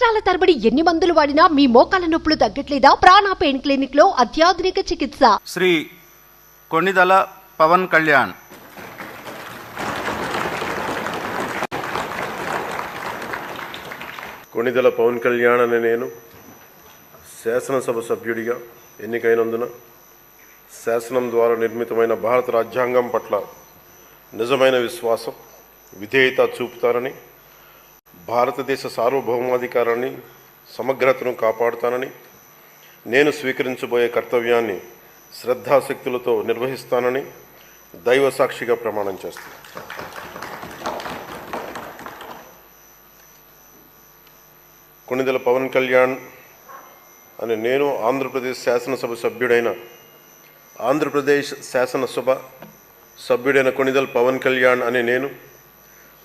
సంవత్సరాల తరబడి ఎన్ని మందులు వాడినా మీ మోకాల నొప్పులు తగ్గట్లేదా? ప్రాణ పెయిన్ క్లినిక్ లో అత్యాధునిక చికిత్స. శ్రీ కొణిదల పవన్ కళ్యాణ్. కొణిదల పవన్ కళ్యాణ్ అనే నేను శాసనసభ సభ్యుడిగా ఎన్నికైనందున శాసనం ద్వారా నిర్మితమైన భారత రాజ్యాంగం పట్ల నిజమైన విశ్వాసం, విధేయత చూపుతానని, భారతదేశ సార్వభౌమాధికారాన్ని, సమగ్రతను కాపాడుతానని, నేను స్వీకరించబోయే కర్తవ్యాన్ని శ్రద్ధాశక్తులతో నిర్వహిస్తానని దైవ సాక్షిగా ప్రమాణం చేస్తాను. కొణిదెల పవన్ కళ్యాణ్ అనే నేను ఆంధ్రప్రదేశ్ శాసనసభ సభ్యుడైన కొణిదెల పవన్ కళ్యాణ్ అనే నేను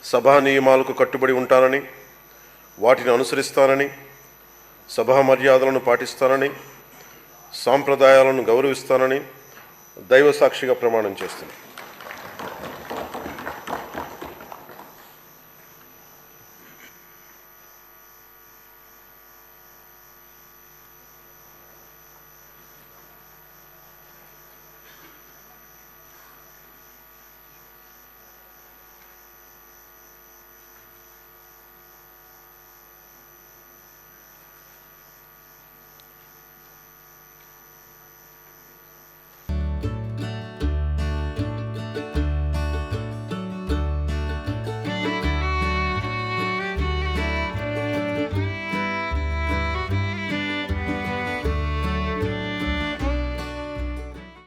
సభా నియమాలకు కట్టుబడి ఉంటానని, వాటిని అనుసరిస్తానని, సభా మర్యాదలను పాటిస్తానని, సాంప్రదాయాలను గౌరవిస్తానని దైవ సాక్షిగా ప్రమాణం చేస్తున్నాను.